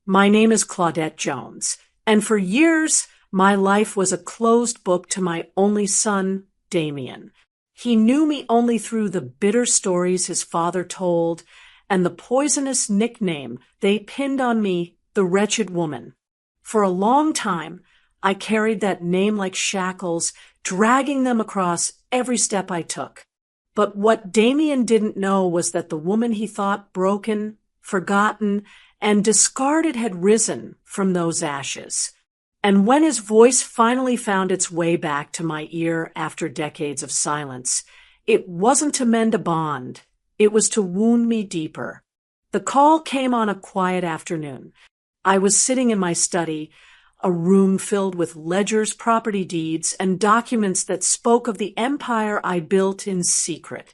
My name is Claudette Jones, and for years, my life was a closed book to my only son, Damien. He knew me only through the bitter stories his father told and the poisonous nickname they pinned on me, the wretched woman. For a long time, I carried that name like shackles, dragging them across every step I took. But what Damien didn't know was that the woman he thought broken, forgotten, and discarded had risen from those ashes. And when his voice finally found its way back to my ear after decades of silence, it wasn't to mend a bond. It was to wound me deeper. The call came on a quiet afternoon. I was sitting in my study, a room filled with ledgers, property deeds, and documents that spoke of the empire I built in secret.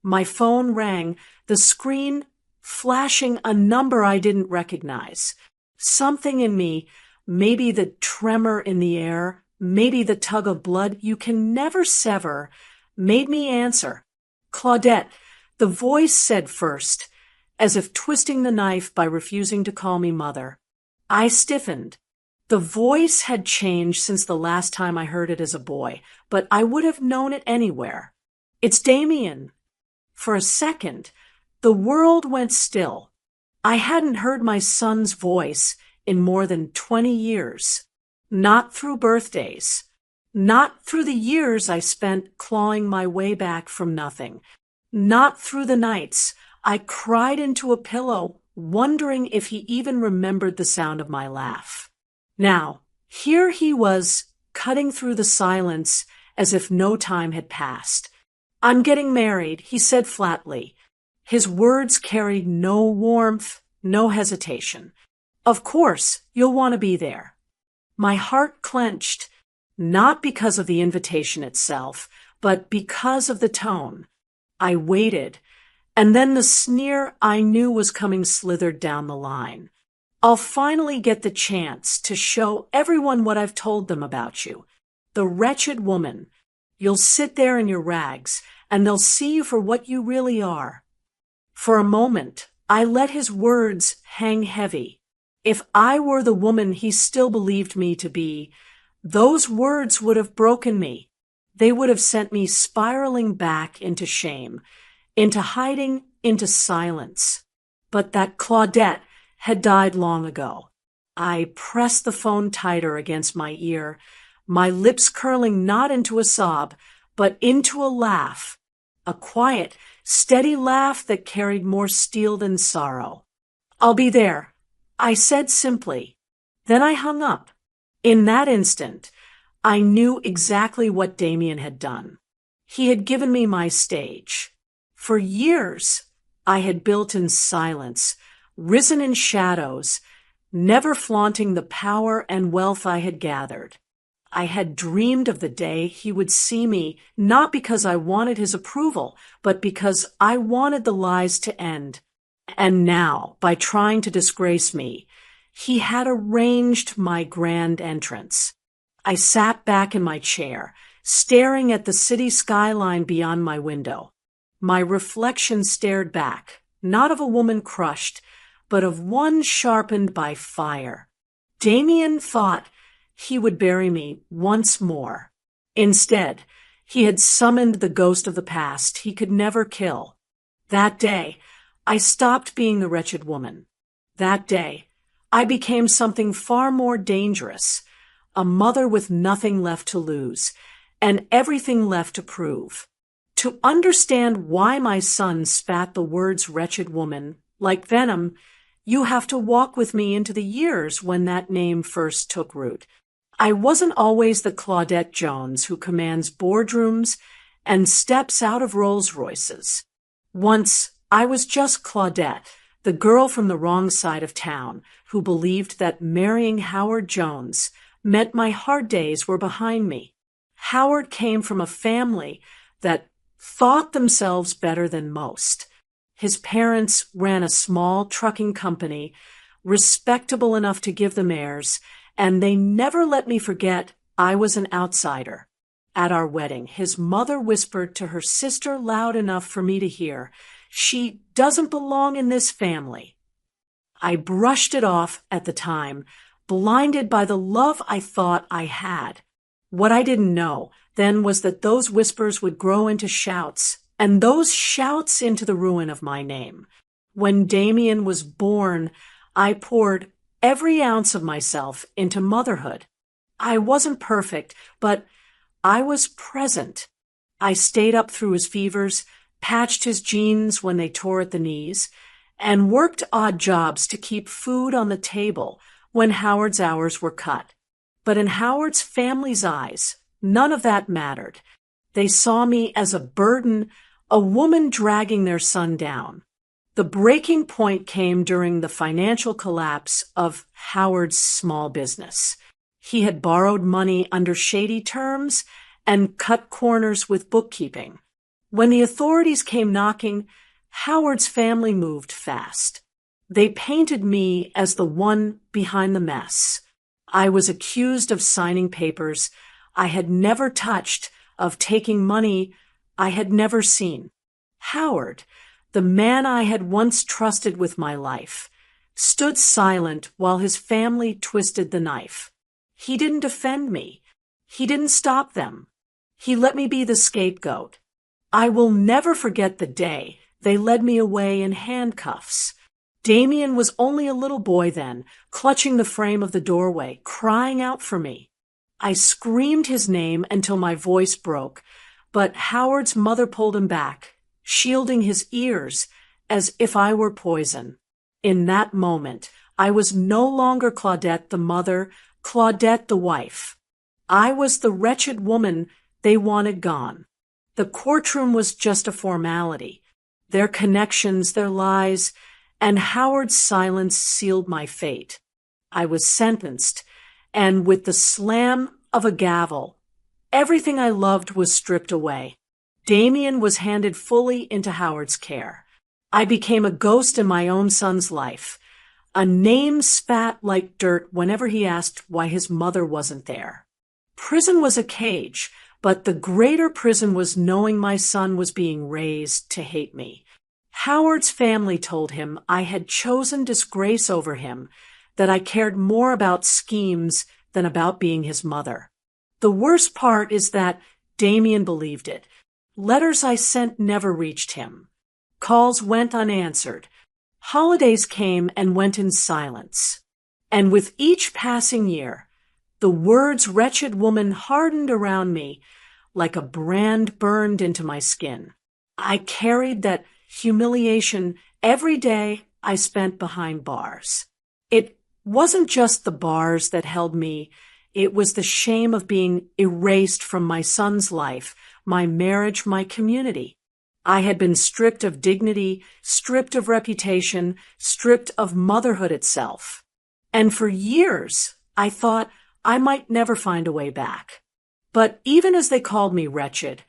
My phone rang, the screen flashing a number I didn't recognize. Something in me, maybe the tremor in the air, maybe the tug of blood you can never sever, made me answer. Claudette, the voice said first, as if twisting the knife by refusing to call me mother. I stiffened. The voice had changed since the last time I heard it as a boy, but I would have known it anywhere. It's Damien. For a second, the world went still. I hadn't heard my son's voice in more than 20 years. Not through birthdays. Not through the years I spent clawing my way back from nothing. Not through the nights I cried into a pillow, wondering if he even remembered the sound of my laugh. Now, here he was, cutting through the silence as if no time had passed. I'm getting married, he said flatly. His words carried no warmth, no hesitation. Of course, you'll want to be there. My heart clenched, not because of the invitation itself, but because of the tone. I waited, and then the sneer I knew was coming slithered down the line. I'll finally get the chance to show everyone what I've told them about you. The wretched woman. You'll sit there in your rags, and they'll see you for what you really are. For a moment, I let his words hang heavy. If I were the woman he still believed me to be, those words would have broken me. They would have sent me spiraling back into shame, into hiding, into silence. But that Claudette had died long ago. I pressed the phone tighter against my ear, my lips curling not into a sob, but into a laugh, a quiet, steady laugh that carried more steel than sorrow. I'll be there, I said simply. Then I hung up. In that instant, I knew exactly what Damien had done. He had given me my stage. For years, I had built in silence, risen in shadows, never flaunting the power and wealth I had gathered. I had dreamed of the day he would see me, not because I wanted his approval, but because I wanted the lies to end. And now, by trying to disgrace me, he had arranged my grand entrance. I sat back in my chair, staring at the city skyline beyond my window. My reflection stared back, not of a woman crushed, but of one sharpened by fire. Damien thought he would bury me once more. Instead, he had summoned the ghost of the past he could never kill. That day, I stopped being the wretched woman. That day, I became something far more dangerous, a mother with nothing left to lose, and everything left to prove. To understand why my son spat the words wretched woman, like venom, you have to walk with me into the years when that name first took root. I wasn't always the Claudette Jones who commands boardrooms and steps out of Rolls-Royces. Once, I was just Claudette, the girl from the wrong side of town who believed that marrying Howard Jones meant my hard days were behind me. Howard came from a family that thought themselves better than most. His parents ran a small trucking company, respectable enough to give them heirs, and they never let me forget I was an outsider. At our wedding, his mother whispered to her sister loud enough for me to hear, "She doesn't belong in this family." I brushed it off at the time, blinded by the love I thought I had. What I didn't know then was that those whispers would grow into shouts, and those shouts into the ruin of my name. When Damien was born, I poured every ounce of myself into motherhood. I wasn't perfect, but I was present. I stayed up through his fevers, patched his jeans when they tore at the knees, and worked odd jobs to keep food on the table when Howard's hours were cut. But in Howard's family's eyes, none of that mattered. They saw me as a burden, a woman dragging their son down. The breaking point came during the financial collapse of Howard's small business. He had borrowed money under shady terms and cut corners with bookkeeping. When the authorities came knocking, Howard's family moved fast. They painted me as the one behind the mess. I was accused of signing papers I had never touched, of taking money I had never seen. Howard, the man I had once trusted with my life, stood silent while his family twisted the knife. He didn't defend me. He didn't stop them. He let me be the scapegoat. I will never forget the day they led me away in handcuffs. Damien was only a little boy then, clutching the frame of the doorway, crying out for me. I screamed his name until my voice broke, but Howard's mother pulled him back, shielding his ears as if I were poison. In that moment, I was no longer Claudette the mother, Claudette the wife. I was the wretched woman they wanted gone. The courtroom was just a formality. Their connections, their lies, and Howard's silence sealed my fate. I was sentenced, and with the slam of a gavel, everything I loved was stripped away. Damien was handed fully into Howard's care. I became a ghost in my own son's life. A name spat like dirt whenever he asked why his mother wasn't there. Prison was a cage, but the greater prison was knowing my son was being raised to hate me. Howard's family told him I had chosen disgrace over him, that I cared more about schemes than about being his mother. The worst part is that Damien believed it. Letters I sent never reached him. Calls went unanswered. Holidays came and went in silence. And with each passing year, the words wretched woman hardened around me like a brand burned into my skin. I carried that humiliation every day I spent behind bars. It wasn't just the bars that held me. It was the shame of being erased from my son's life, my marriage, my community. I had been stripped of dignity, stripped of reputation, stripped of motherhood itself. And for years, I thought I might never find a way back. But even as they called me wretched,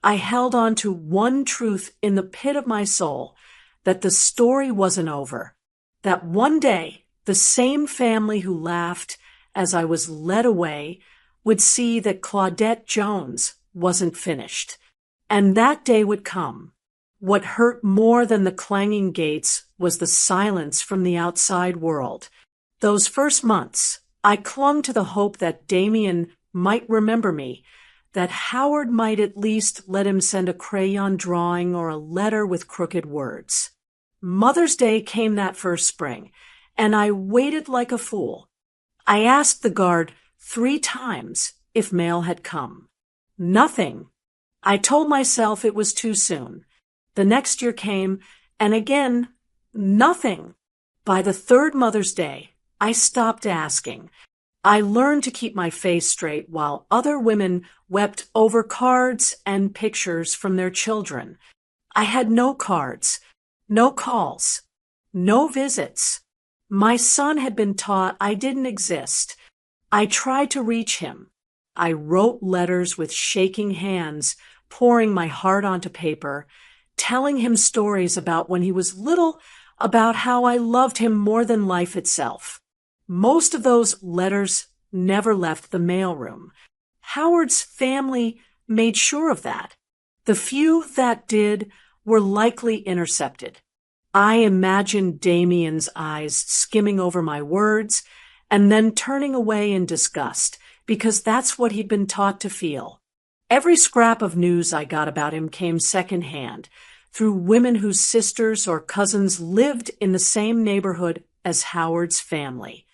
I held on to one truth in the pit of my soul, that the story wasn't over, that one day the same family who laughed as I was led away would see that Claudette Jones wasn't finished. And that day would come. What hurt more than the clanging gates was the silence from the outside world. Those first months, I clung to the hope that Damien might remember me, that Howard might at least let him send a crayon drawing or a letter with crooked words. Mother's Day came that first spring, and I waited like a fool. I asked the guard 3 times if mail had come. Nothing. I told myself it was too soon. The next year came, and again, nothing. By the 3rd Mother's Day, I stopped asking. I learned to keep my face straight while other women wept over cards and pictures from their children. I had no cards, no calls, no visits. My son had been taught I didn't exist. I tried to reach him. I wrote letters with shaking hands, pouring my heart onto paper, telling him stories about when he was little, about how I loved him more than life itself. Most of those letters never left the mailroom. Howard's family made sure of that. The few that did were likely intercepted. I imagined Damien's eyes skimming over my words and then turning away in disgust, because that's what he'd been taught to feel. Every scrap of news I got about him came secondhand, through women whose sisters or cousins lived in the same neighborhood as Howard's family.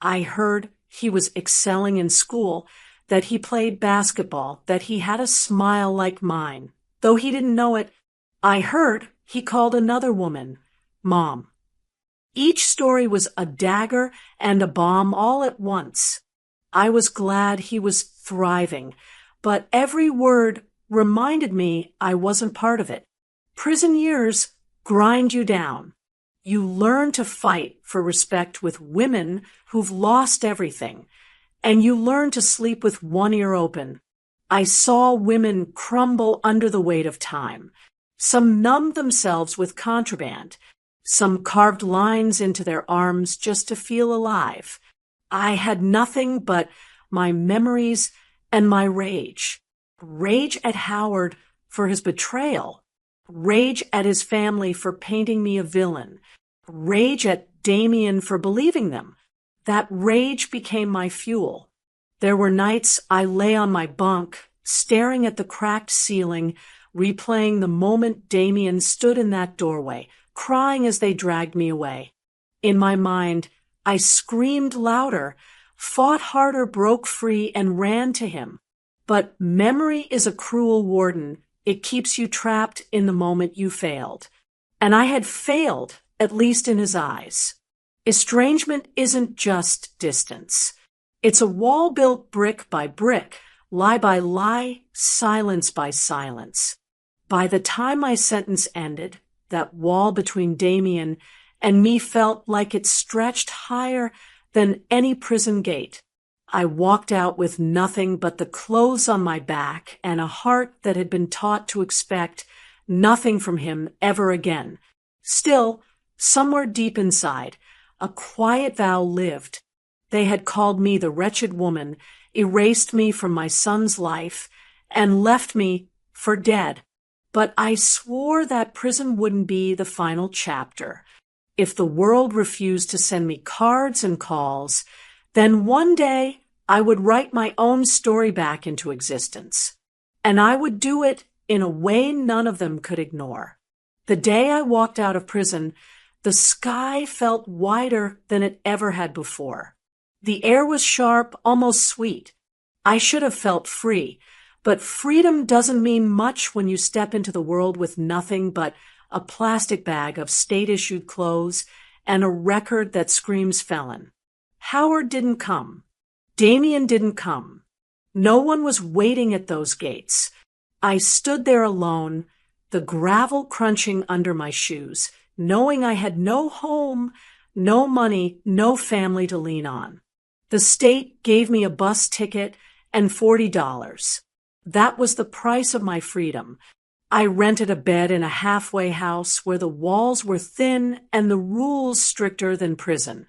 I heard he was excelling in school, that he played basketball, that he had a smile like mine. Though he didn't know it, I heard he called another woman Mom. Each story was a dagger and a bomb all at once. I was glad he was thriving, but every word reminded me I wasn't part of it. Prison years grind you down. You learn to fight for respect with women who've lost everything, and you learn to sleep with one ear open. I saw women crumble under the weight of time. Some numbed themselves with contraband. Some carved lines into their arms just to feel alive. I had nothing but my memories and my rage. Rage at Howard for his betrayal. Rage at his family for painting me a villain. Rage at Damien for believing them. That rage became my fuel. There were nights I lay on my bunk, staring at the cracked ceiling, replaying the moment Damien stood in that doorway, crying as they dragged me away. In my mind, I screamed louder, fought harder, broke free, and ran to him. But memory is a cruel warden. It keeps you trapped in the moment you failed. And I had failed, at least in his eyes. Estrangement isn't just distance. It's a wall built brick by brick, lie by lie, silence by silence. By the time my sentence ended, that wall between Damien and me felt like it stretched higher than any prison gate. I walked out with nothing but the clothes on my back and a heart that had been taught to expect nothing from him ever again. Still, somewhere deep inside, a quiet vow lived. They had called me the wretched woman, erased me from my son's life, and left me for dead. But I swore that prison wouldn't be the final chapter. If the world refused to send me cards and calls, then one day I would write my own story back into existence. And I would do it in a way none of them could ignore. The day I walked out of prison, the sky felt wider than it ever had before. The air was sharp, almost sweet. I should have felt free, but freedom doesn't mean much when you step into the world with nothing but a plastic bag of state-issued clothes and a record that screams felon. Howard didn't come. Damien didn't come. No one was waiting at those gates. I stood there alone, the gravel crunching under my shoes, knowing I had no home, no money, no family to lean on. The state gave me a bus ticket and $40. That was the price of my freedom. I rented a bed in a halfway house where the walls were thin and the rules stricter than prison.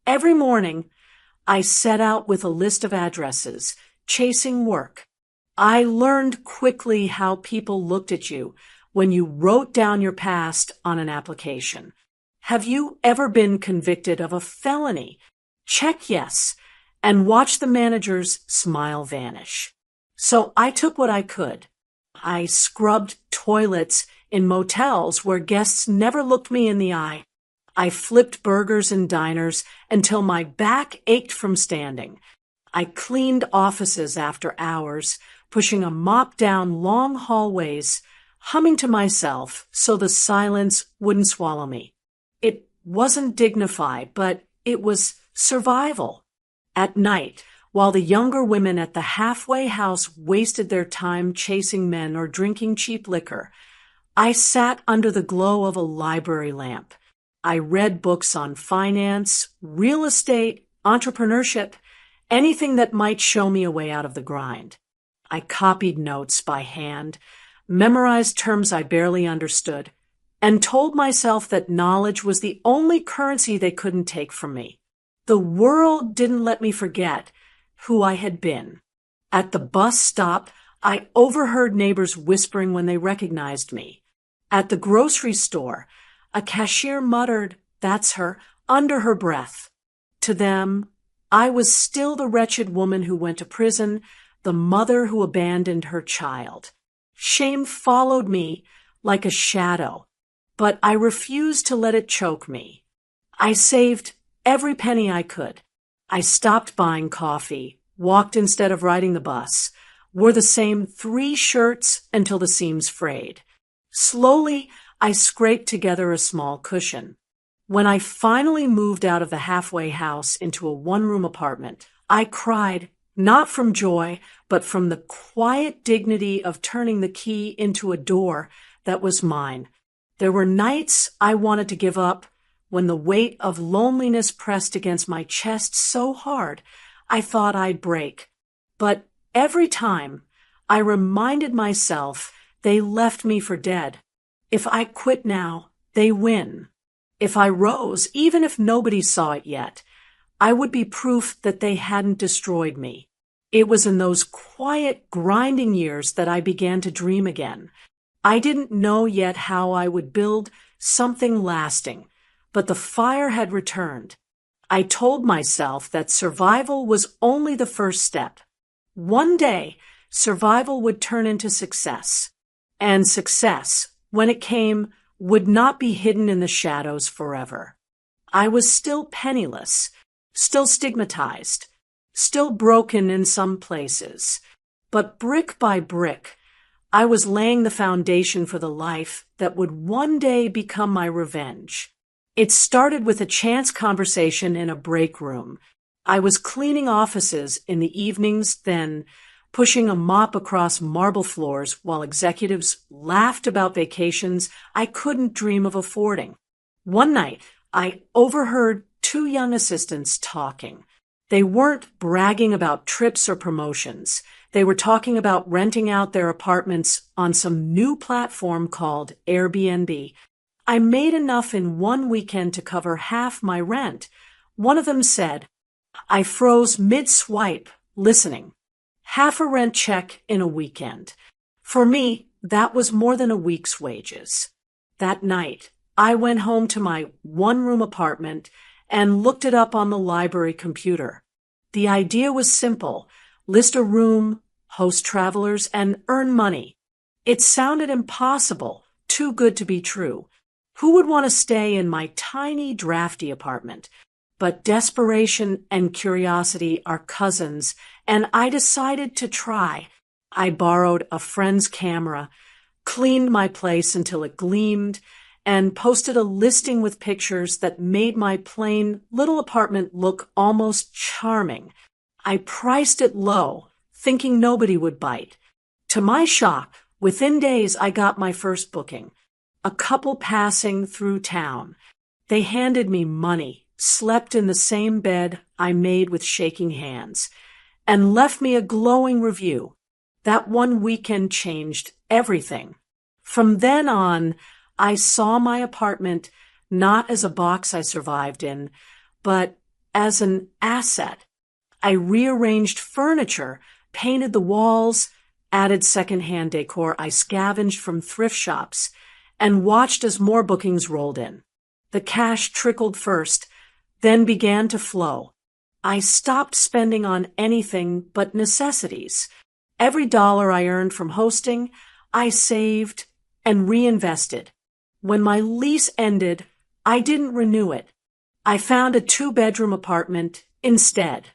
Every morning, I set out with a list of addresses, chasing work. I learned quickly how people looked at you when you wrote down your past on an application. Have you ever been convicted of a felony? Check yes, and watch the manager's smile vanish. So I took what I could. I scrubbed toilets in motels where guests never looked me in the eye. I flipped burgers in diners until my back ached from standing. I cleaned offices after hours, pushing a mop down long hallways, humming to myself so the silence wouldn't swallow me. It wasn't dignified, but it was survival. At night, while the younger women at the halfway house wasted their time chasing men or drinking cheap liquor, I sat under the glow of a library lamp. I read books on finance, real estate, entrepreneurship, anything that might show me a way out of the grind. I copied notes by hand, memorized terms I barely understood, and told myself that knowledge was the only currency they couldn't take from me. The world didn't let me forget who I had been. At the bus stop, I overheard neighbors whispering when they recognized me. At the grocery store, A cashier muttered, "That's her," under her breath. To them, I was still the wretched woman who went to prison, the mother who abandoned her child. Shame followed me like a shadow, but I refused to let it choke me. I saved every penny I could. I stopped buying coffee, walked instead of riding the bus, wore the same 3 shirts until the seams frayed. Slowly, I scraped together a small cushion. When I finally moved out of the halfway house into a one-room apartment, I cried, not from joy, but from the quiet dignity of turning the key into a door that was mine. There were nights I wanted to give up, when the weight of loneliness pressed against my chest so hard I thought I'd break. But every time I reminded myself they left me for dead. If I quit now, they win. If I rose, even if nobody saw it yet, I would be proof that they hadn't destroyed me. It was in those quiet, grinding years that I began to dream again. I didn't know yet how I would build something lasting, but the fire had returned. I told myself that survival was only the first step. One day, survival would turn into success. And success, when it came, would not be hidden in the shadows forever. I was still penniless, still stigmatized, still broken in some places. But brick by brick, I was laying the foundation for the life that would one day become my revenge. It started with a chance conversation in a break room. I was cleaning offices in the evenings, then pushing a mop across marble floors while executives laughed about vacations I couldn't dream of affording. One night, I overheard 2 young assistants talking. They weren't bragging about trips or promotions. They were talking about renting out their apartments on some new platform called Airbnb. I made enough in one weekend to cover half my rent. One of them said, I froze mid-swipe, listening. Half a rent check in a weekend. For me, that was more than a week's wages. That night, I went home to my one-room apartment and looked it up on the library computer. The idea was simple. List a room, host travelers, and earn money. It sounded impossible, too good to be true. Who would want to stay in my tiny, drafty apartment? But desperation and curiosity are cousins, and I decided to try. I borrowed a friend's camera, cleaned my place until it gleamed, and posted a listing with pictures that made my plain little apartment look almost charming. I priced it low, thinking nobody would bite. To my shock, within days I got my first booking. A couple passing through town. They handed me money, slept in the same bed I made with shaking hands, and left me a glowing review. That one weekend changed everything. From then on, I saw my apartment not as a box I survived in, but as an asset. I rearranged furniture, painted the walls, added secondhand decor I scavenged from thrift shops, and watched as more bookings rolled in. The cash trickled first, then began to flow. I stopped spending on anything but necessities. Every dollar I earned from hosting, I saved and reinvested. When my lease ended, I didn't renew it. I found a 2-bedroom apartment instead.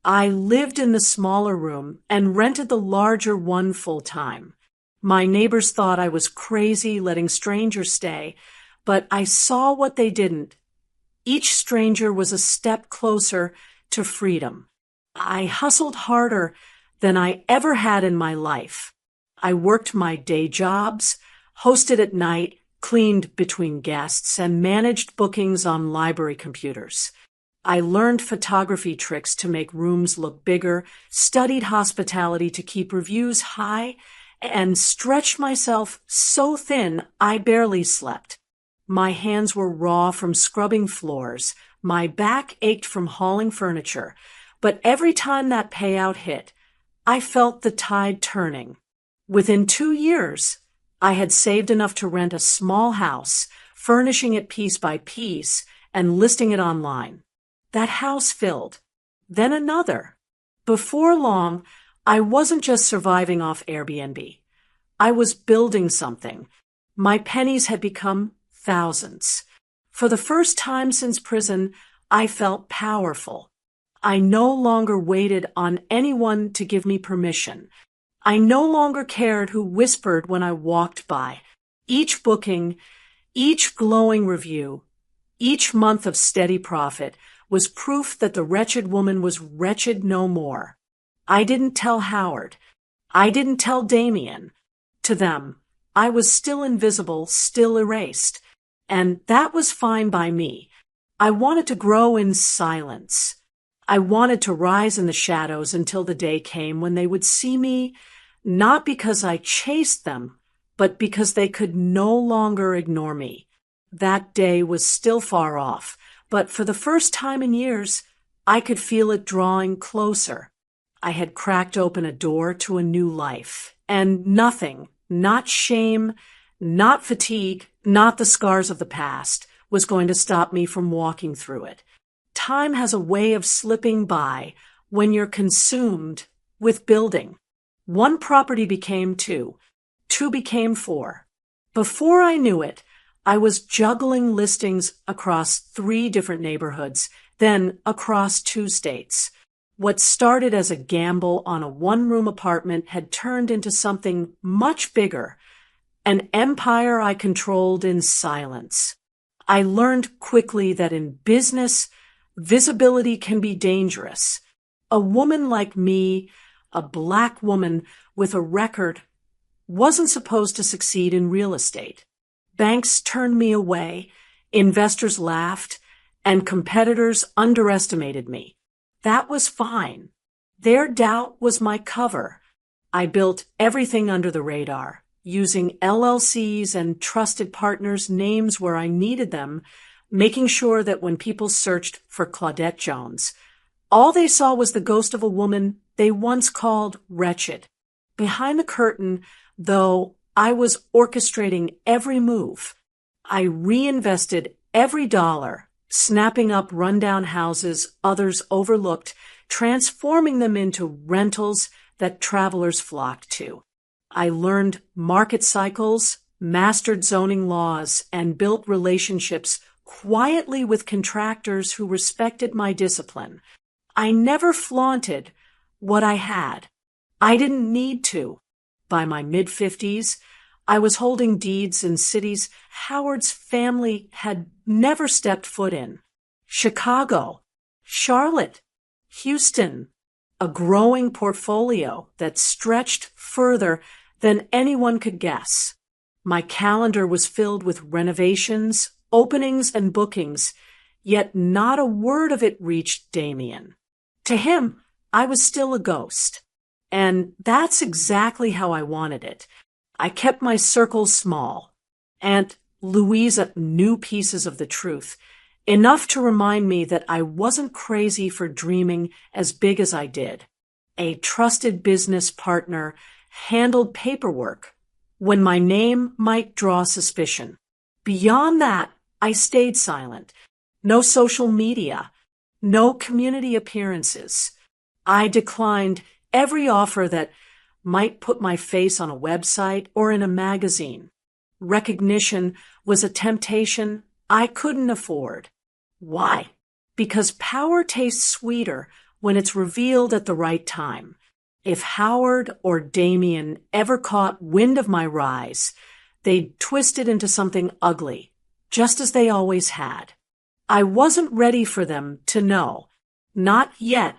I lived in the smaller room and rented the larger one full-time. My neighbors thought I was crazy letting strangers stay, but I saw what they didn't. Each stranger was a step closer to freedom. I hustled harder than I ever had in my life. I worked my day jobs, hosted at night, cleaned between guests, and managed bookings on library computers. I learned photography tricks to make rooms look bigger, studied hospitality to keep reviews high, and stretched myself so thin I barely slept. My hands were raw from scrubbing floors. My back ached from hauling furniture. But every time that payout hit, I felt the tide turning. Within 2 years, I had saved enough to rent a small house, furnishing it piece by piece and listing it online. That house filled. Then another. Before long, I wasn't just surviving off Airbnb. I was building something. My pennies had become thousands. For the first time since prison, I felt powerful. I no longer waited on anyone to give me permission. I no longer cared who whispered when I walked by. Each booking, each glowing review, each month of steady profit was proof that the wretched woman was wretched no more. I didn't tell Howard. I didn't tell Damien. To them, I was still invisible, still erased. And that was fine by me. I wanted to grow in silence. I wanted to rise in the shadows until the day came when they would see me, not because I chased them, but because they could no longer ignore me. That day was still far off, but for the first time in years, I could feel it drawing closer. I had cracked open a door to a new life, and nothing, not shame, not fatigue, not the scars of the past, was going to stop me from walking through it. Time has a way of slipping by when you're consumed with building. One property became two became four. Before I knew it, I was juggling listings across 3 different neighborhoods, then across 2 states. What started as a gamble on a 1-room apartment had turned into something much bigger, an empire I controlled in silence. I learned quickly that in business, visibility can be dangerous. A woman like me, a Black woman with a record, wasn't supposed to succeed in real estate. Banks turned me away, investors laughed, and competitors underestimated me. That was fine. Their doubt was my cover. I built everything under the radar, using LLCs and trusted partners' names where I needed them, making sure that when people searched for Claudette Jones, all they saw was the ghost of a woman they once called wretched. Behind the curtain, though, I was orchestrating every move. I reinvested every dollar, snapping up rundown houses others overlooked, transforming them into rentals that travelers flocked to. I learned market cycles, mastered zoning laws, and built relationships quietly with contractors who respected my discipline. I never flaunted what I had. I didn't need to. By my mid-50s, I was holding deeds in cities Howard's family had never stepped foot in. Chicago, Charlotte, Houston, a growing portfolio that stretched further than anyone could guess. My calendar was filled with renovations, openings, and bookings, yet not a word of it reached Damien. To him, I was still a ghost. And that's exactly how I wanted it. I kept my circle small. Aunt Louisa knew pieces of the truth, enough to remind me that I wasn't crazy for dreaming as big as I did. A trusted business partner handled paperwork when my name might draw suspicion. Beyond that, I stayed silent. No social media, no community appearances. I declined every offer that might put my face on a website or in a magazine. Recognition was a temptation I couldn't afford. Why? Because power tastes sweeter when it's revealed at the right time. If Howard or Damien ever caught wind of my rise, they'd twist it into something ugly, just as they always had. I wasn't ready for them to know. Not yet.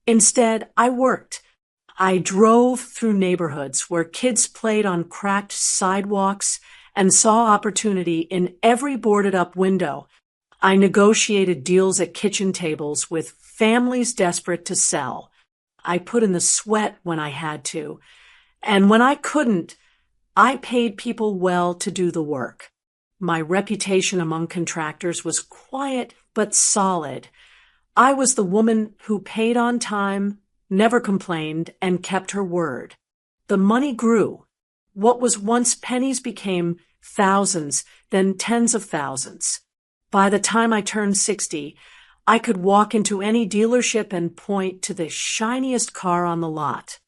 Instead, I worked. I drove through neighborhoods where kids played on cracked sidewalks and saw opportunity in every boarded-up window. I negotiated deals at kitchen tables with families desperate to sell. I put in the sweat when I had to, and when I couldn't, I paid people well to do the work. My reputation among contractors was quiet but solid. I was the woman who paid on time, never complained, and kept her word. The money grew. What was once pennies became thousands, then tens of thousands. By the time I turned 60, I could walk into any dealership and point to the shiniest car on the lot.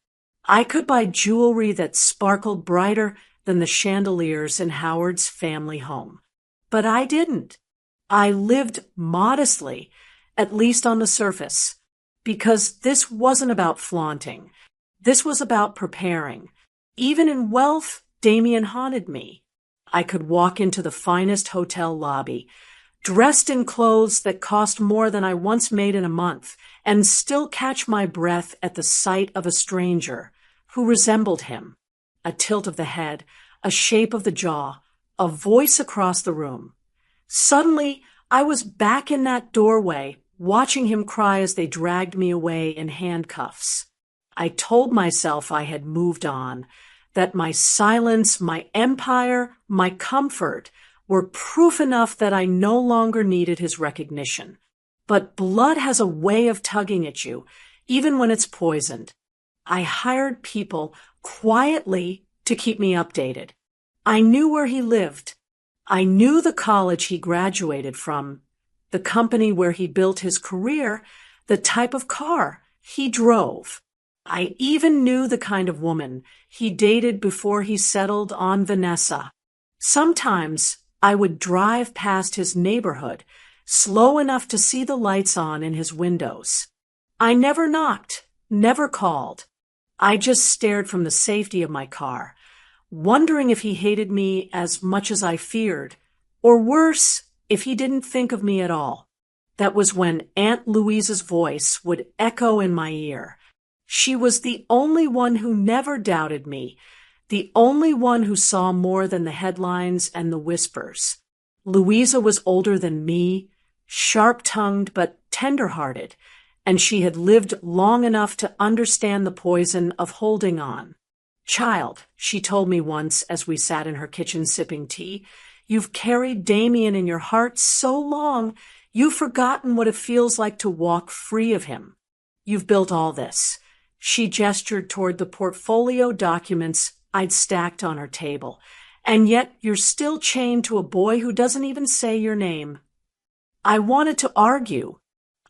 I could buy jewelry that sparkled brighter than the chandeliers in Howard's family home. But I didn't. I lived modestly, at least on the surface, because this wasn't about flaunting. This was about preparing. Even in wealth, Damien haunted me. I could walk into the finest hotel lobby, dressed in clothes that cost more than I once made in a month, and still catch my breath at the sight of a stranger who resembled him. A tilt of the head, a shape of the jaw, a voice across the room. Suddenly, I was back in that doorway, watching him cry as they dragged me away in handcuffs. I told myself I had moved on, that my silence, my empire, my comfort were proof enough that I no longer needed his recognition. But blood has a way of tugging at you, even when it's poisoned. I hired people quietly to keep me updated. I knew where he lived. I knew the college he graduated from, the company where he built his career, the type of car he drove. I even knew the kind of woman he dated before he settled on Vanessa. Sometimes I would drive past his neighborhood, slow enough to see the lights on in his windows. I never knocked, never called. I just stared from the safety of my car, wondering if he hated me as much as I feared, or worse, if he didn't think of me at all. That was when Aunt Louisa's voice would echo in my ear. She was the only one who never doubted me, the only one who saw more than the headlines and the whispers. Louisa was older than me, sharp-tongued but tender-hearted, and she had lived long enough to understand the poison of holding on. "Child," she told me once as we sat in her kitchen sipping tea, "you've carried Damien in your heart so long, you've forgotten what it feels like to walk free of him. You've built all this." She gestured toward the portfolio documents I'd stacked on her table. "And yet you're still chained to a boy who doesn't even say your name." I wanted to argue.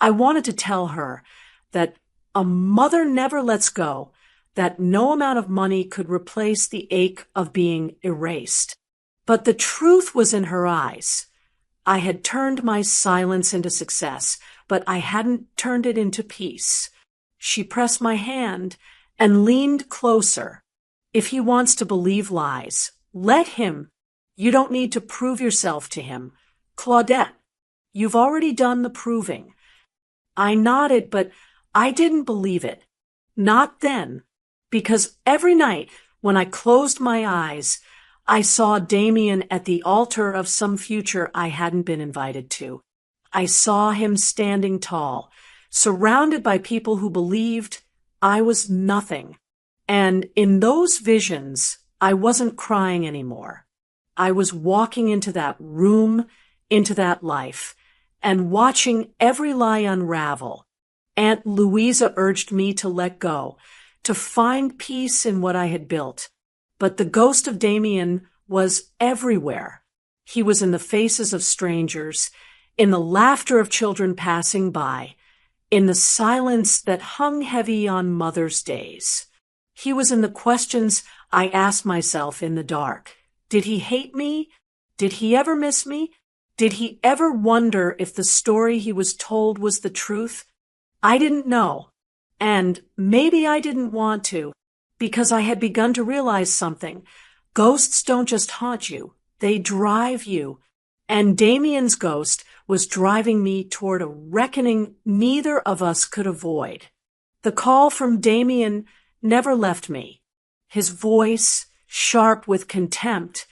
I wanted to tell her that a mother never lets go, that no amount of money could replace the ache of being erased. But the truth was in her eyes. I had turned my silence into success, but I hadn't turned it into peace. She pressed my hand and leaned closer. "If he wants to believe lies, let him. You don't need to prove yourself to him. Claudette, you've already done the proving." I nodded, but I didn't believe it. Not then, because every night when I closed my eyes, I saw Damien at the altar of some future I hadn't been invited to. I saw him standing tall, surrounded by people who believed I was nothing. And in those visions, I wasn't crying anymore. I was walking into that room, into that life, and watching every lie unravel. Aunt Louisa urged me to let go, to find peace in what I had built. But the ghost of Damien was everywhere. He was in the faces of strangers, in the laughter of children passing by, in the silence that hung heavy on Mother's days. He was in the questions I asked myself in the dark. Did he hate me? Did he ever miss me? Did he ever wonder if the story he was told was the truth? I didn't know. And maybe I didn't want to, because I had begun to realize something. Ghosts don't just haunt you, they drive you. And Damien's ghost was driving me toward a reckoning neither of us could avoid. The call from Damien never left me. His voice, sharp with contempt,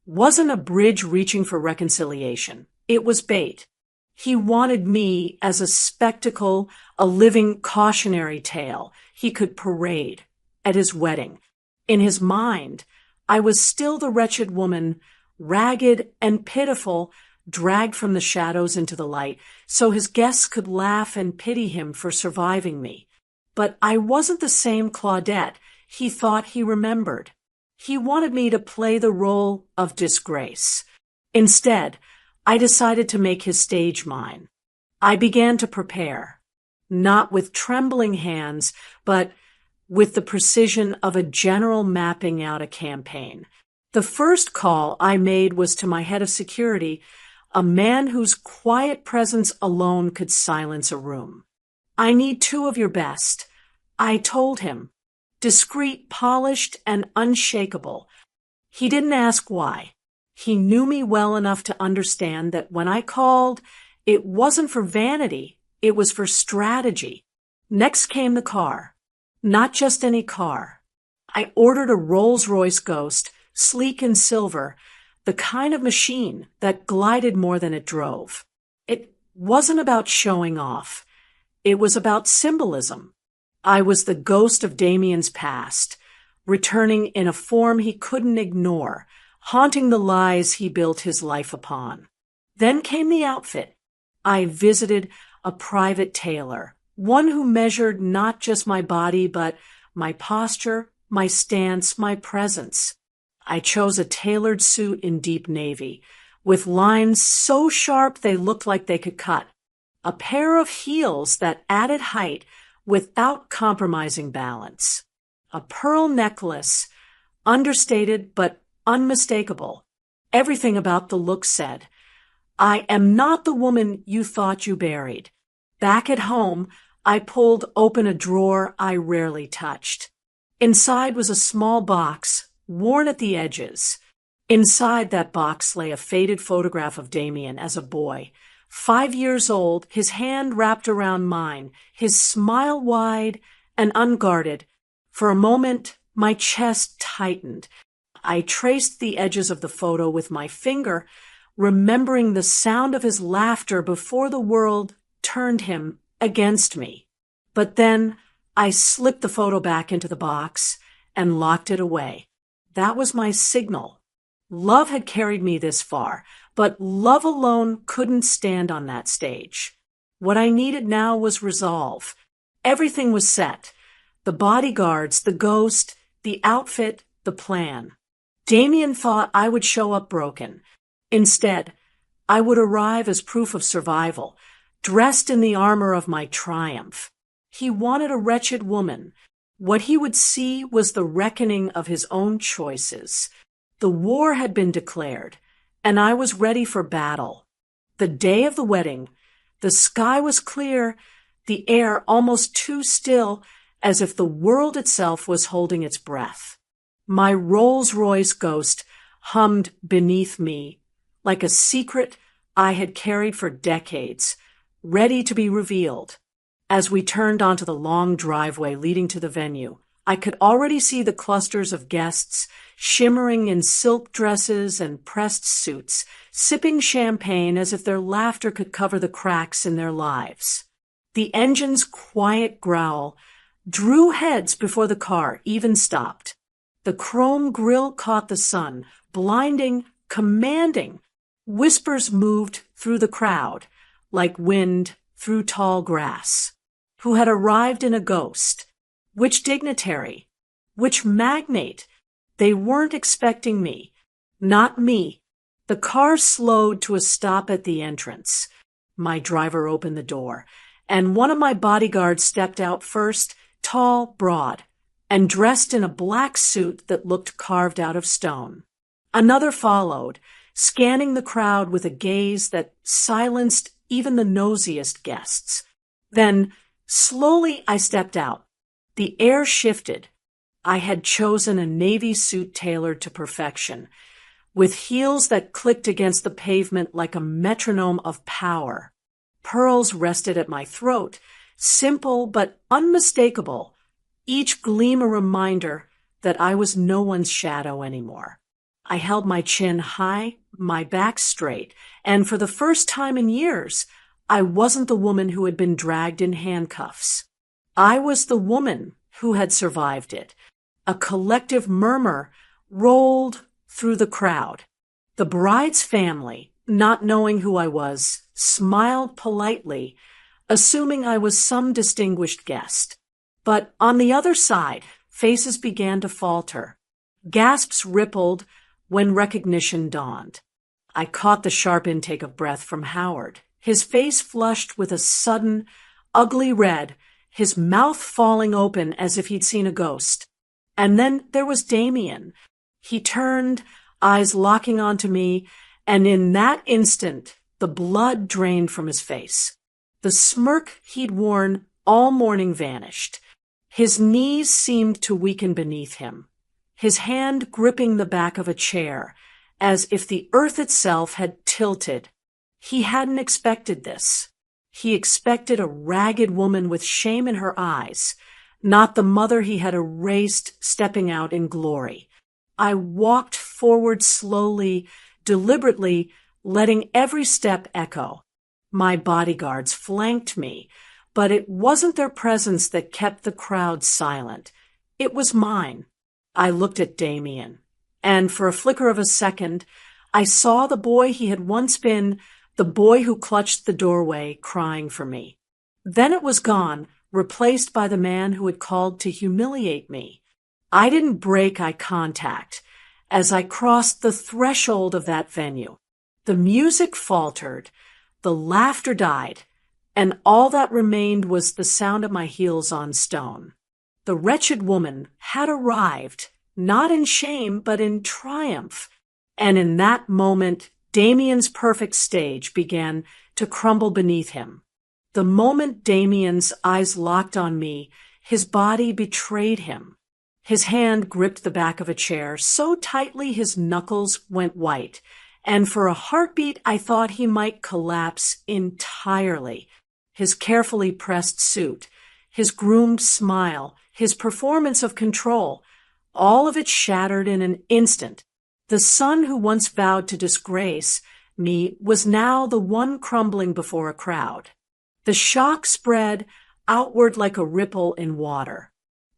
wasn't a bridge reaching for reconciliation. It was bait. He wanted me as a spectacle, a living cautionary tale he could parade at his wedding. In his mind, I was still the wretched woman, ragged and pitiful, dragged from the shadows into the light, so his guests could laugh and pity him for surviving me. But I wasn't the same Claudette he thought he remembered. He wanted me to play the role of disgrace. Instead, I decided to make his stage mine. I began to prepare, not with trembling hands, but with the precision of a general mapping out a campaign. The first call I made was to my head of security, a man whose quiet presence alone could silence a room. "I need 2 of your best," I told him, discreet, polished, and unshakable. He didn't ask why. He knew me well enough to understand that when I called, it wasn't for vanity, it was for strategy. Next came the car. Not just any car. I ordered a Rolls-Royce Ghost, sleek and silver, the kind of machine that glided more than it drove. It wasn't about showing off. It was about symbolism. I was the ghost of Damien's past, returning in a form he couldn't ignore, haunting the lies he built his life upon. Then came the outfit. I visited a private tailor, one who measured not just my body, but my posture, my stance, my presence. I chose a tailored suit in deep navy, with lines so sharp they looked like they could cut. A pair of heels that added height without compromising balance. A pearl necklace, understated but unmistakable. Everything about the look said, "I am not the woman you thought you buried." Back at home, I pulled open a drawer I rarely touched. Inside was a small box, worn at the edges. Inside that box lay a faded photograph of Damien as a boy, 5 years old, his hand wrapped around mine, his smile wide and unguarded. For a moment, my chest tightened. I traced the edges of the photo with my finger, remembering the sound of his laughter before the world turned him against me. But then I slipped the photo back into the box and locked it away. That was my signal. Love had carried me this far, but love alone couldn't stand on that stage. What I needed now was resolve. Everything was set. The bodyguards, the ghost, the outfit, the plan. Damien thought I would show up broken. Instead, I would arrive as proof of survival, dressed in the armor of my triumph. He wanted a wretched woman. What he would see was the reckoning of his own choices. The war had been declared, and I was ready for battle. The day of the wedding, the sky was clear, the air almost too still, as if the world itself was holding its breath. My Rolls-Royce Ghost hummed beneath me, like a secret I had carried for decades, ready to be revealed. As we turned onto the long driveway leading to the venue, I could already see the clusters of guests, shimmering in silk dresses and pressed suits, sipping champagne as if their laughter could cover the cracks in their lives. The engine's quiet growl drew heads before the car even stopped. The chrome grille caught the sun, blinding, commanding. Whispers moved through the crowd, like wind through tall grass. Who had arrived in a ghost? Which dignitary? Which magnate? They weren't expecting me. Not me. The car slowed to a stop at the entrance. My driver opened the door, and one of my bodyguards stepped out first, tall, broad, and dressed in a black suit that looked carved out of stone. Another followed, scanning the crowd with a gaze that silenced even the nosiest guests. Then, slowly I stepped out. The air shifted. I had chosen a navy suit tailored to perfection, with heels that clicked against the pavement like a metronome of power. Pearls rested at my throat, simple but unmistakable, each gleam a reminder that I was no one's shadow anymore. I held my chin high, my back straight, and for the first time in years, I wasn't the woman who had been dragged in handcuffs. I was the woman who had survived it. A collective murmur rolled through the crowd. The bride's family, not knowing who I was, smiled politely, assuming I was some distinguished guest. But on the other side, faces began to falter. Gasps rippled when recognition dawned. I caught the sharp intake of breath from Howard, his face flushed with a sudden, ugly red, his mouth falling open as if he'd seen a ghost. And then there was Damien. He turned, eyes locking onto me, and in that instant, the blood drained from his face. The smirk he'd worn all morning vanished. His knees seemed to weaken beneath him, his hand gripping the back of a chair, as if the earth itself had tilted. He hadn't expected this. He expected a ragged woman with shame in her eyes, not the mother he had erased stepping out in glory. I walked forward slowly, deliberately, letting every step echo. My bodyguards flanked me, but it wasn't their presence that kept the crowd silent. It was mine. I looked at Damien, and for a flicker of a second, I saw the boy he had once been, the boy who clutched the doorway, crying for me. Then it was gone, replaced by the man who had called to humiliate me. I didn't break eye contact as I crossed the threshold of that venue. The music faltered, the laughter died, and all that remained was the sound of my heels on stone. The wretched woman had arrived, not in shame, but in triumph. And in that moment, Damien's perfect stage began to crumble beneath him. The moment Damien's eyes locked on me, his body betrayed him. His hand gripped the back of a chair so tightly his knuckles went white, and for a heartbeat I thought he might collapse entirely. His carefully pressed suit, his groomed smile, his performance of control, all of it shattered in an instant. The son who once vowed to disgrace me was now the one crumbling before a crowd. The shock spread outward like a ripple in water.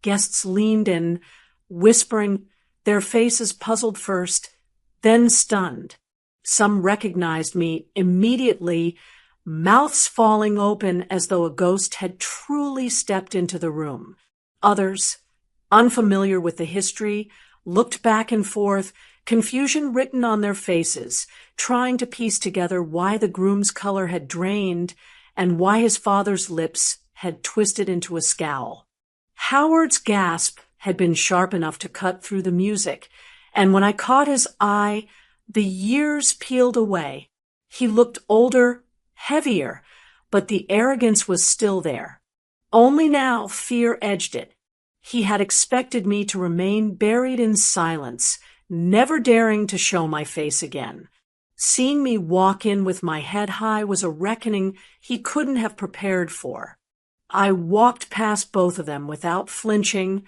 Guests leaned in, whispering, their faces puzzled first, then stunned. Some recognized me immediately, mouths falling open as though a ghost had truly stepped into the room. Others, unfamiliar with the history, looked back and forth, confusion written on their faces, trying to piece together why the groom's color had drained and why his father's lips had twisted into a scowl. Howard's gasp had been sharp enough to cut through the music, and when I caught his eye, the years peeled away. He looked older, heavier, but the arrogance was still there. Only now fear edged it. He had expected me to remain buried in silence, never daring to show my face again. Seeing me walk in with my head high was a reckoning he couldn't have prepared for. I walked past both of them without flinching,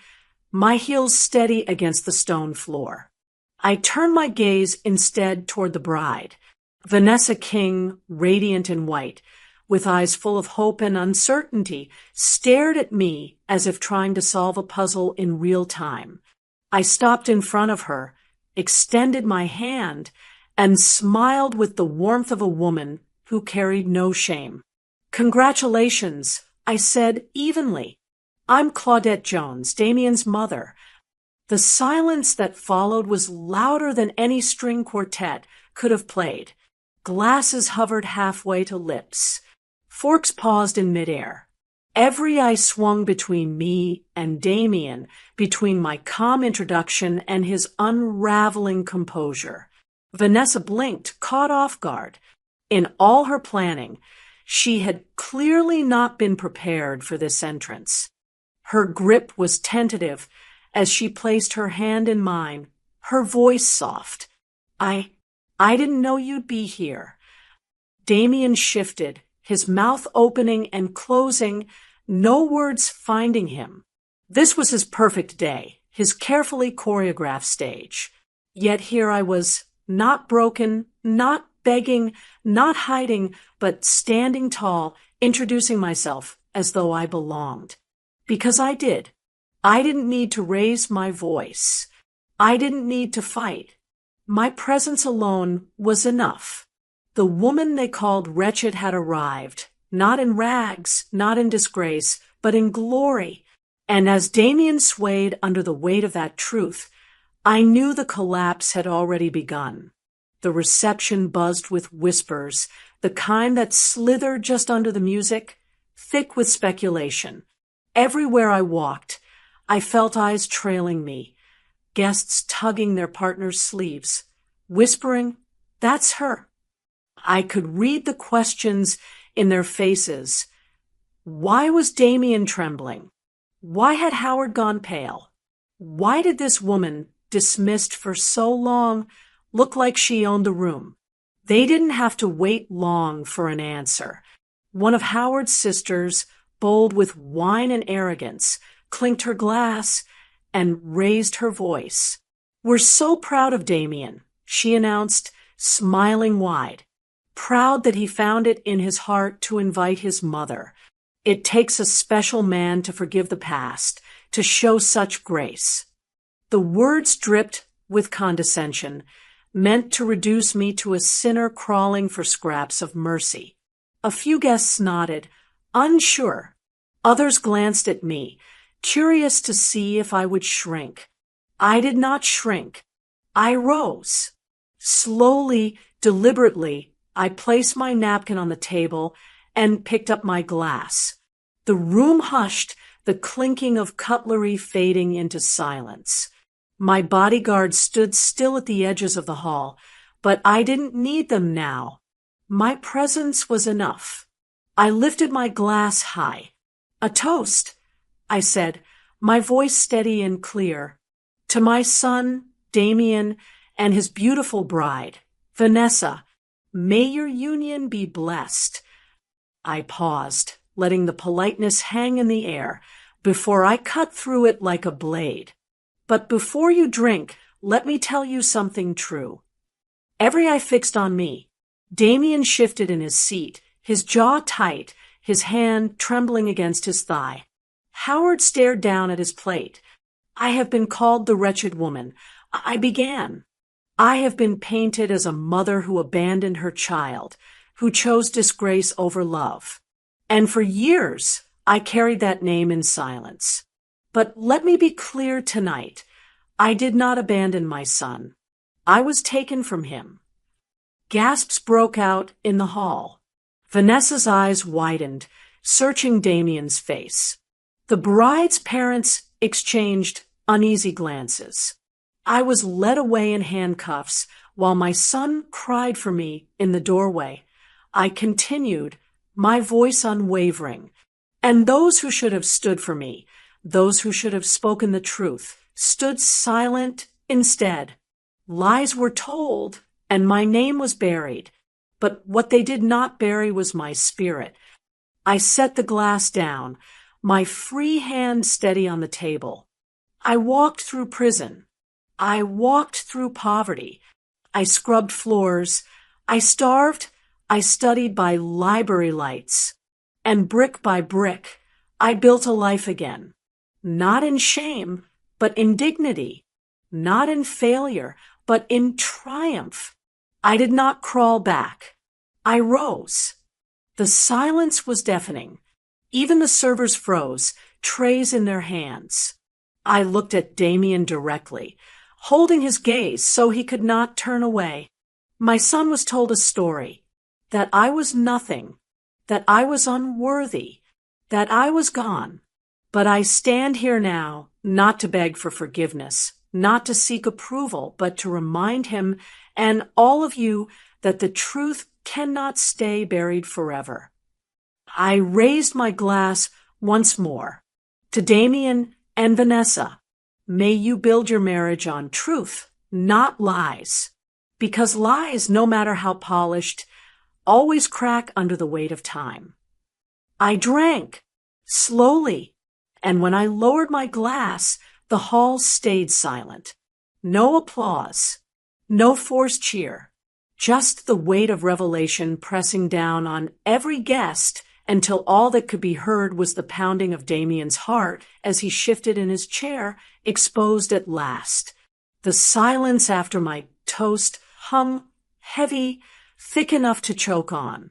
my heels steady against the stone floor. I turned my gaze instead toward the bride, Vanessa King, radiant in white, with eyes full of hope and uncertainty, stared at me as if trying to solve a puzzle in real time. I stopped in front of her, extended my hand, and smiled with the warmth of a woman who carried no shame. "Congratulations," I said evenly. "I'm Claudette Jones, Damien's mother." The silence that followed was louder than any string quartet could have played. Glasses hovered halfway to lips. Forks paused in midair. Every eye swung between me and Damien, between my calm introduction and his unraveling composure. Vanessa blinked, caught off guard. In all her planning, she had clearly not been prepared for this entrance. Her grip was tentative as she placed her hand in mine, her voice soft. I didn't know you'd be here." Damien shifted, his mouth opening and closing, no words finding him. This was his perfect day, his carefully choreographed stage. Yet here I was, not broken, not begging, not hiding, but standing tall, introducing myself as though I belonged. Because I did. I didn't need to raise my voice. I didn't need to fight. My presence alone was enough. The woman they called wretched had arrived, not in rags, not in disgrace, but in glory. And as Damien swayed under the weight of that truth, I knew the collapse had already begun. The reception buzzed with whispers, the kind that slithered just under the music, thick with speculation. Everywhere I walked, I felt eyes trailing me, guests tugging their partner's sleeves, whispering, "That's her." I could read the questions in their faces. Why was Damien trembling? Why had Howard gone pale? Why did this woman, dismissed for so long, look like she owned the room? They didn't have to wait long for an answer. One of Howard's sisters, bold with wine and arrogance, clinked her glass and raised her voice. "We're so proud of Damien," she announced, smiling wide. Proud that he found it in his heart to invite his mother. It takes a special man to forgive the past, to show such grace. The words dripped with condescension, meant to reduce me to a sinner crawling for scraps of mercy. A few guests nodded, unsure. Others glanced at me, curious to see if I would shrink. I did not shrink. I rose. Slowly, deliberately, I placed my napkin on the table and picked up my glass. The room hushed, the clinking of cutlery fading into silence. My bodyguards stood still at the edges of the hall, but I didn't need them now. My presence was enough. I lifted my glass high. "A toast," I said, my voice steady and clear. "To my son, Damien, and his beautiful bride, Vanessa. May your union be blessed." I paused, letting the politeness hang in the air, before I cut through it like a blade. "But before you drink, let me tell you something true." Every eye fixed on me. Damien shifted in his seat, his jaw tight, his hand trembling against his thigh. Howard stared down at his plate. "I have been called the wretched woman," I began. "I have been painted as a mother who abandoned her child, who chose disgrace over love. And for years, I carried that name in silence. But let me be clear tonight. I did not abandon my son. I was taken from him." Gasps broke out in the hall. Vanessa's eyes widened, searching Damien's face. The bride's parents exchanged uneasy glances. I was led away in handcuffs while my son cried for me in the doorway. I continued, my voice unwavering. And those who should have stood for me, those who should have spoken the truth, stood silent instead. Lies were told, and my name was buried. But what they did not bury was my spirit. I set the glass down, my free hand steady on the table. I walked through prison. I walked through poverty. I scrubbed floors. I starved. I studied by library lights. And brick by brick, I built a life again. Not in shame, but in dignity. Not in failure, but in triumph. I did not crawl back. I rose. The silence was deafening. Even the servers froze, trays in their hands. I looked at Damien directly, holding his gaze so he could not turn away. My son was told a story, that I was nothing, that I was unworthy, that I was gone. But I stand here now, not to beg for forgiveness, not to seek approval, but to remind him and all of you that the truth cannot stay buried forever. I raised my glass once more. To Damien and Vanessa, may you build your marriage on truth, not lies. Because lies, no matter how polished, always crack under the weight of time. I drank, slowly, and when I lowered my glass, the hall stayed silent. No applause, no forced cheer, just the weight of revelation pressing down on every guest until all that could be heard was the pounding of Damien's heart as he shifted in his chair, exposed at last. The silence after my toast hung heavy, thick enough to choke on.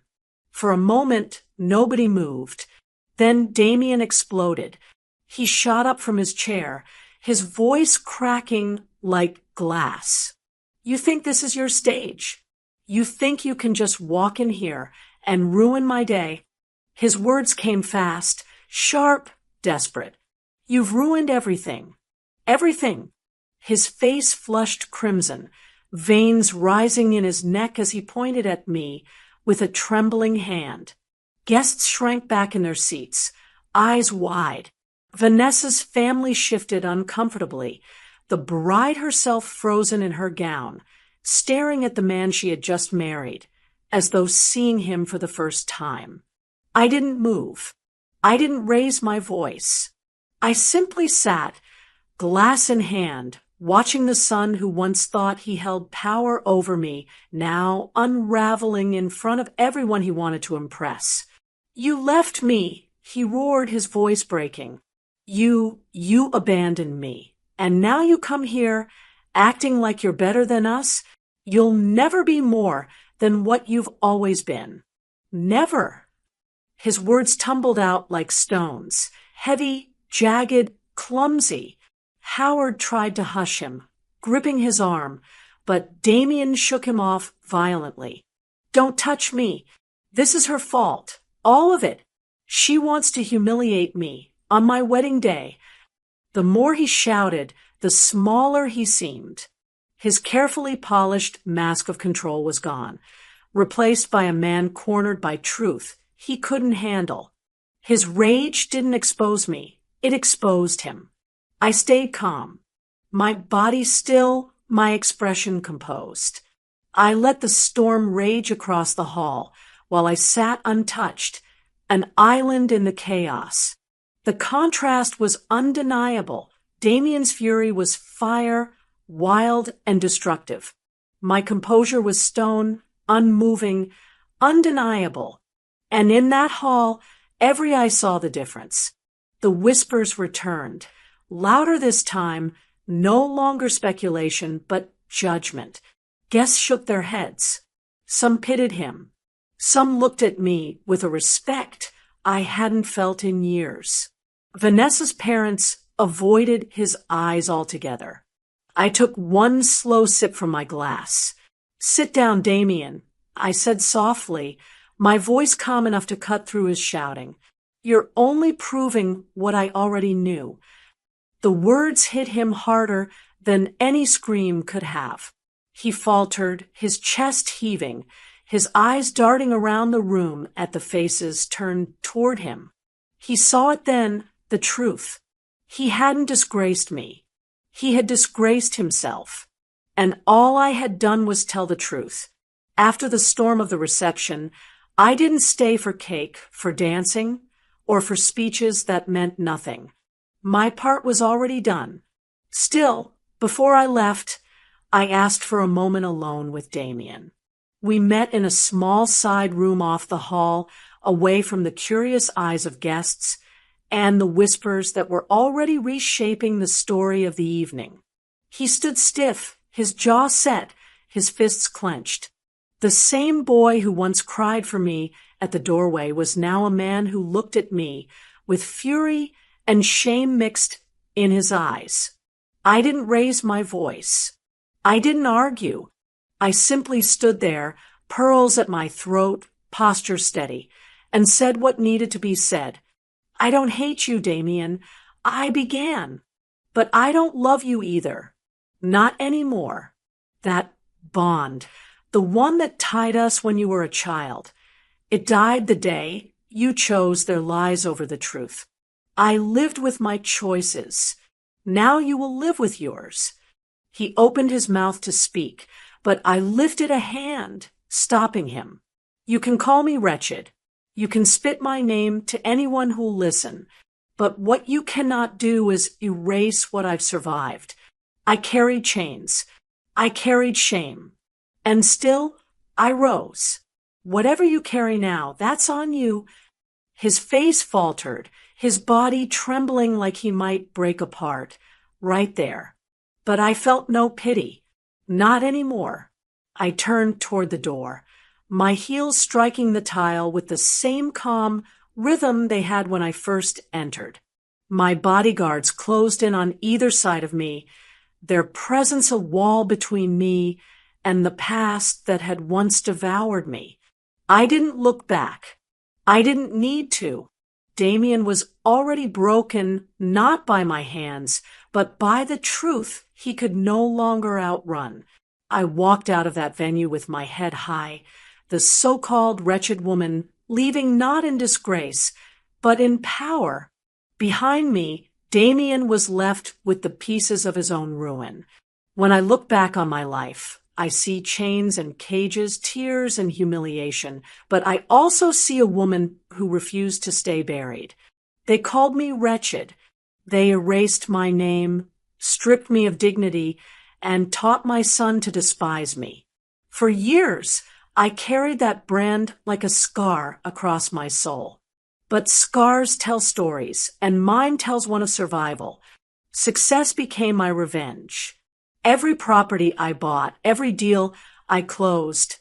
For a moment, nobody moved. Then Damien exploded. He shot up from his chair, his voice cracking like glass. "You think this is your stage? You think you can just walk in here and ruin my day?" His words came fast, sharp, desperate. "You've ruined everything. Everything." His face flushed crimson, veins rising in his neck as he pointed at me with a trembling hand. Guests shrank back in their seats, eyes wide. Vanessa's family shifted uncomfortably, the bride herself frozen in her gown, staring at the man she had just married, as though seeing him for the first time. I didn't move. I didn't raise my voice. I simply sat, glass in hand, watching the son who once thought he held power over me, now unraveling in front of everyone he wanted to impress. "You left me," he roared, his voice breaking. You abandoned me. And now you come here, acting like you're better than us? You'll never be more than what you've always been. Never." His words tumbled out like stones, heavy, jagged, clumsy. Howard tried to hush him, gripping his arm, but Damien shook him off violently. "Don't touch me. This is her fault. All of it. She wants to humiliate me on my wedding day." The more he shouted, the smaller he seemed. His carefully polished mask of control was gone, replaced by a man cornered by truth he couldn't handle. His rage didn't expose me. It exposed him. I stayed calm, my body still, my expression composed. I let the storm rage across the hall while I sat untouched, an island in the chaos. The contrast was undeniable. Damien's fury was fire, wild and destructive. My composure was stone, unmoving, undeniable. And in that hall, every eye saw the difference. The whispers returned, louder this time, no longer speculation, but judgment. Guests shook their heads. Some pitied him. Some looked at me with a respect I hadn't felt in years. Vanessa's parents avoided his eyes altogether. I took one slow sip from my glass. "Sit down, Damien," I said softly, my voice calm enough to cut through his shouting. "You're only proving what I already knew." The words hit him harder than any scream could have. He faltered, his chest heaving, his eyes darting around the room at the faces turned toward him. He saw it then, the truth. He hadn't disgraced me. He had disgraced himself. And all I had done was tell the truth. After the storm of the reception, I didn't stay for cake, for dancing, or for speeches that meant nothing. My part was already done. Still, before I left, I asked for a moment alone with Damien. We met in a small side room off the hall, away from the curious eyes of guests and the whispers that were already reshaping the story of the evening. He stood stiff, his jaw set, his fists clenched. The same boy who once cried for me at the doorway was now a man who looked at me with fury and shame mixed in his eyes. I didn't raise my voice. I didn't argue. I simply stood there, pearls at my throat, posture steady, and said what needed to be said. "I don't hate you, Damien. I began. But I don't love you either. Not anymore. That bond, the one that tied us when you were a child, it died the day you chose their lies over the truth. I lived with my choices. Now you will live with yours." He opened his mouth to speak, but I lifted a hand, stopping him. "You can call me wretched. You can spit my name to anyone who'll listen. But what you cannot do is erase what I've survived. I carried chains. I carried shame. And still, I rose. Whatever you carry now, that's on you." His face faltered, his body trembling like he might break apart, right there. But I felt no pity. Not anymore. I turned toward the door, my heels striking the tile with the same calm rhythm they had when I first entered. My bodyguards closed in on either side of me, their presence a wall between me and the past that had once devoured me. I didn't look back. I didn't need to. Damien was already broken, not by my hands, but by the truth he could no longer outrun. I walked out of that venue with my head high, the so-called wretched woman leaving not in disgrace, but in power. Behind me, Damien was left with the pieces of his own ruin. When I look back on my life, I see chains and cages, tears and humiliation, but I also see a woman who refused to stay buried. They called me wretched. They erased my name, stripped me of dignity, and taught my son to despise me. For years, I carried that brand like a scar across my soul. But scars tell stories, and mine tells one of survival. Success became my revenge. Every property I bought, every deal I closed,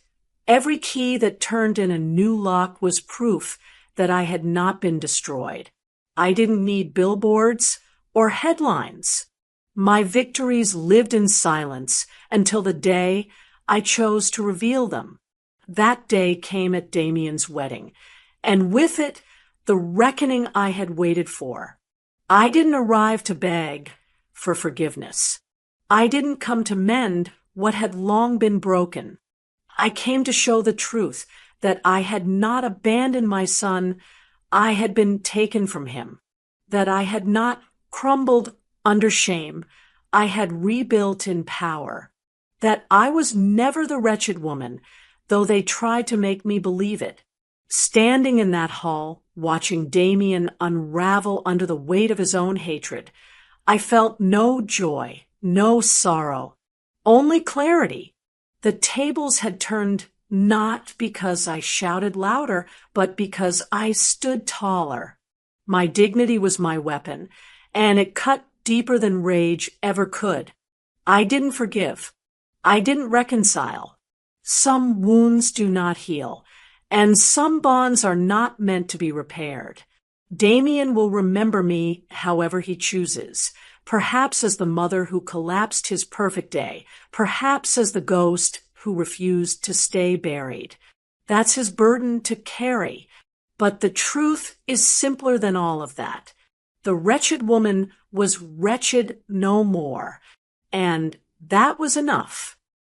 every key that turned in a new lock was proof that I had not been destroyed. I didn't need billboards or headlines. My victories lived in silence until the day I chose to reveal them. That day came at Damien's wedding, and with it, the reckoning I had waited for. I didn't arrive to beg for forgiveness. I didn't come to mend what had long been broken. I came to show the truth that I had not abandoned my son, I had been taken from him. That I had not crumbled under shame, I had rebuilt in power. That I was never the wretched woman, though they tried to make me believe it. Standing in that hall, watching Damien unravel under the weight of his own hatred, I felt no joy, no sorrow, only clarity. The tables had turned not because I shouted louder, but because I stood taller. My dignity was my weapon, and it cut deeper than rage ever could. I didn't forgive. I didn't reconcile. Some wounds do not heal, and some bonds are not meant to be repaired. Damien will remember me however he chooses, perhaps as the mother who collapsed his perfect day, perhaps as the ghost who refused to stay buried. That's his burden to carry, but the truth is simpler than all of that. The wretched woman was wretched no more, and that was enough.